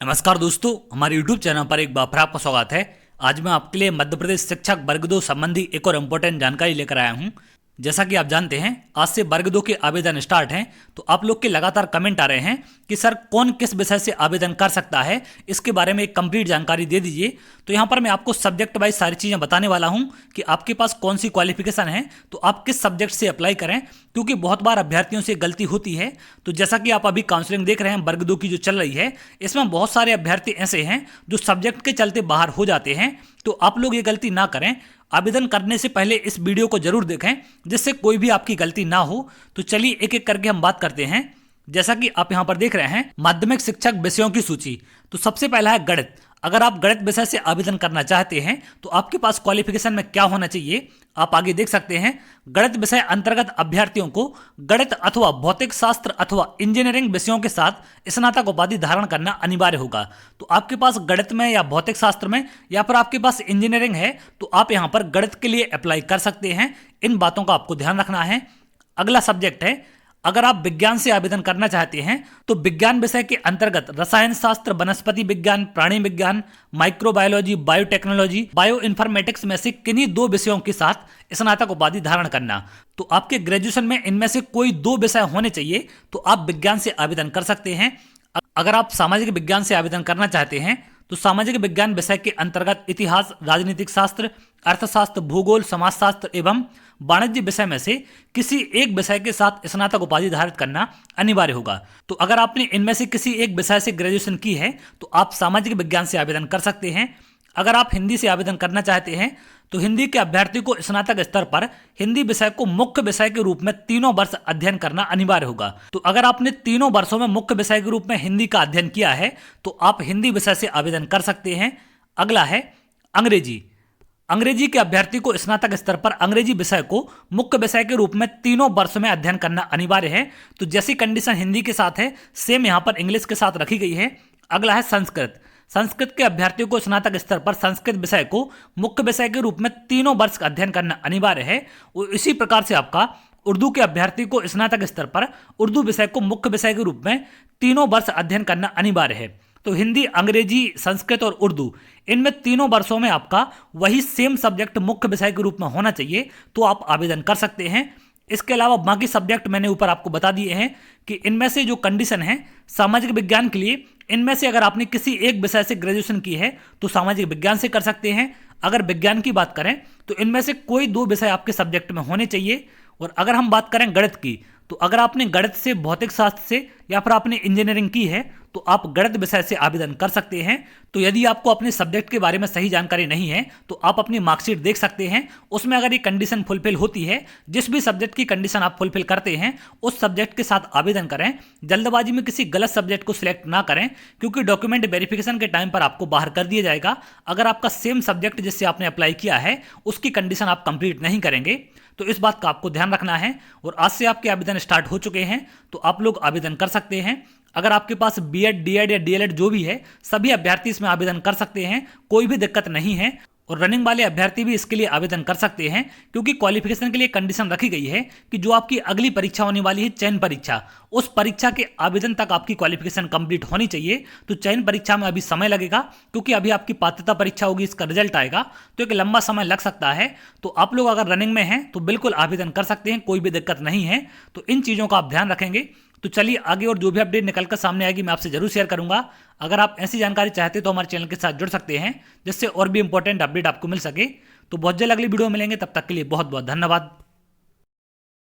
नमस्कार दोस्तों, हमारे YouTube चैनल पर एक बार फिर आपका स्वागत है। आज मैं आपके लिए मध्य प्रदेश शिक्षक वर्ग 2 संबंधी एक और इम्पोर्टेंट जानकारी लेकर आया हूं। जैसा कि आप जानते हैं, आज से वर्ग 2 के आवेदन स्टार्ट हैं। तो आप लोग के लगातार कमेंट आ रहे हैं कि सर कौन किस विषय से आवेदन कर सकता है, इसके बारे में एक कंप्लीट जानकारी दे दीजिए। तो यहाँ पर मैं आपको सब्जेक्ट वाइज सारी चीज़ें बताने वाला हूँ कि आपके पास कौन सी क्वालिफिकेशन है, तो आप किस सब्जेक्ट से अप्लाई करें, क्योंकि बहुत बार अभ्यर्थियों से गलती होती है। तो जैसा कि आप अभी काउंसलिंग देख रहे हैं वर्ग 2 की जो चल रही है, इसमें बहुत सारे अभ्यर्थी ऐसे हैं जो सब्जेक्ट के चलते बाहर हो जाते हैं। तो आप लोग ये गलती ना करें। आवेदन करने से पहले इस वीडियो को जरूर देखें, जिससे कोई भी आपकी गलती ना हो। तो चलिए एक एक करके हम बात करते हैं। जैसा कि आप यहाँ पर देख रहे हैं माध्यमिक शिक्षक विषयों की सूची। तो सबसे पहला है गणित। अगर आप गणित विषय से आवेदन करना चाहते हैं तो आपके पास क्वालिफिकेशन में क्या होना चाहिए, आप आगे देख सकते हैं। गणित विषय अंतर्गत अभ्यर्थियों को गणित अथवा भौतिक शास्त्र अथवा इंजीनियरिंग विषयों के साथ स्नातक उपाधि धारण करना अनिवार्य होगा। तो आपके पास गणित में या भौतिक शास्त्र में या फिर आपके पास इंजीनियरिंग है तो आप यहाँ पर गणित के लिए अप्लाई कर सकते हैं। इन बातों का आपको ध्यान रखना है। अगला सब्जेक्ट है, अगर आप विज्ञान से आवेदन करना चाहते हैं तो विज्ञान विषय के अंतर्गत रसायन शास्त्र, वनस्पति विज्ञान, प्राणी विज्ञान, माइक्रोबायोलॉजी, बायोटेक्नोलॉजी, बायो इन्फॉर्मेटिक्स में से किन्हीं 2 विषयों के साथ स्नातक उपाधि धारण करना। तो आपके ग्रेजुएशन में इनमें से कोई 2 विषय होने चाहिए, तो आप विज्ञान से आवेदन कर सकते हैं। अगर आप सामाजिक विज्ञान से आवेदन करना चाहते हैं तो सामाजिक विज्ञान विषय के अंतर्गत इतिहास, राजनीतिक शास्त्र, अर्थशास्त्र, भूगोल, समाजशास्त्र एवं वाणिज्य विषय में से किसी एक विषय के साथ स्नातक उपाधि धारित करना अनिवार्य होगा। तो अगर आपने इनमें से किसी एक विषय से ग्रेजुएशन की है तो आप सामाजिक विज्ञान से आवेदन कर सकते हैं। अगर आप हिंदी से आवेदन करना चाहते हैं तो हिंदी के अभ्यर्थी को स्नातक स्तर पर हिंदी विषय को मुख्य विषय के रूप में 3 वर्ष अध्ययन करना अनिवार्य होगा। तो अगर आपने 3 वर्षों में मुख्य विषय के रूप में हिंदी का अध्ययन किया है तो आप हिंदी विषय से आवेदन कर सकते हैं। अगला है अंग्रेजी। अंग्रेजी के अभ्यर्थी को स्नातक स्तर पर अंग्रेजी विषय को मुख्य विषय के रूप में 3 वर्ष में अध्ययन करना अनिवार्य है। तो जैसी कंडीशन हिंदी के साथ है, सेम यहाँ पर इंग्लिश के साथ रखी गई है। अगला है संस्कृत। संस्कृत के अभ्यर्थियों को स्नातक स्तर पर संस्कृत विषय को मुख्य विषय के रूप में 3 वर्ष का अध्ययन करना अनिवार्य है। और इसी प्रकार से आपका उर्दू के अभ्यर्थी को स्नातक स्तर पर उर्दू विषय को मुख्य विषय के रूप में 3 वर्ष अध्ययन करना अनिवार्य है। तो हिंदी, अंग्रेजी, संस्कृत और उर्दू, इनमें 3 वर्षों में आपका वही सेम सब्जेक्ट मुख्य विषय के रूप में होना चाहिए, तो आप आवेदन कर सकते हैं। इसके अलावा बाकी सब्जेक्ट मैंने ऊपर आपको बता दिए हैं कि इनमें से जो कंडीशन है सामाजिक विज्ञान के लिए, इनमें से अगर आपने किसी एक विषय से ग्रेजुएशन की है तो सामाजिक विज्ञान से कर सकते हैं। अगर विज्ञान की बात करें तो इनमें से कोई 2 विषय आपके सब्जेक्ट में होने चाहिए। और अगर हम बात करें गणित की, तो अगर आपने गणित से, भौतिक शास्त्र से या फिर आपने इंजीनियरिंग की है तो आप गणित विषय से आवेदन कर सकते हैं। तो यदि आपको अपने सब्जेक्ट के बारे में सही जानकारी नहीं है तो आप अपनी मार्कशीट देख सकते हैं। उसमें अगर ये कंडीशन फुलफिल होती है, जिस भी सब्जेक्ट की कंडीशन आप फुलफिल करते हैं उस सब्जेक्ट के साथ आवेदन करें। जल्दबाजी में किसी गलत सब्जेक्ट को सिलेक्ट ना करें, क्योंकि डॉक्यूमेंट वेरिफिकेशन के टाइम पर आपको बाहर कर दिया जाएगा अगर आपका सेम सब्जेक्ट जिससे आपने अप्लाई किया है उसकी कंडीशन आप कंप्लीट नहीं करेंगे। तो इस बात का आपको ध्यान रखना है। और आज से आपके आवेदन स्टार्ट हो चुके हैं, तो आप लोग आवेदन कर सकते हैं। अगर आपके पास बीएड, डीएड या डीएलएड जो भी है, सभी अभ्यर्थी इसमें आवेदन कर सकते हैं, कोई भी दिक्कत नहीं है। और रनिंग वाले अभ्यर्थी भी इसके लिए आवेदन कर सकते हैं, क्योंकि क्वालिफिकेशन के लिए कंडीशन रखी गई है कि जो आपकी अगली परीक्षा होने वाली है चयन परीक्षा, उस परीक्षा के आवेदन तक आपकी क्वालिफिकेशन कंप्लीट होनी चाहिए। तो चयन परीक्षा में अभी समय लगेगा, क्योंकि अभी आपकी पात्रता परीक्षा होगी, इसका रिजल्ट आएगा, तो एक लंबा समय लग सकता है। तो आप लोग अगर रनिंग में हैं तो बिल्कुल आवेदन कर सकते हैं, कोई भी दिक्कत नहीं है। तो इन चीज़ों का आप ध्यान रखेंगे। तो चलिए आगे और जो भी अपडेट निकलकर सामने आएगी मैं आपसे जरूर शेयर करूंगा। अगर आप ऐसी जानकारी चाहते तो हमारे चैनल के साथ जुड़ सकते हैं, जिससे और भी इंपॉर्टेंट अपडेट आपको मिल सके। तो बहुत जल्द अगली वीडियो में मिलेंगे, तब तक के लिए बहुत बहुत धन्यवाद।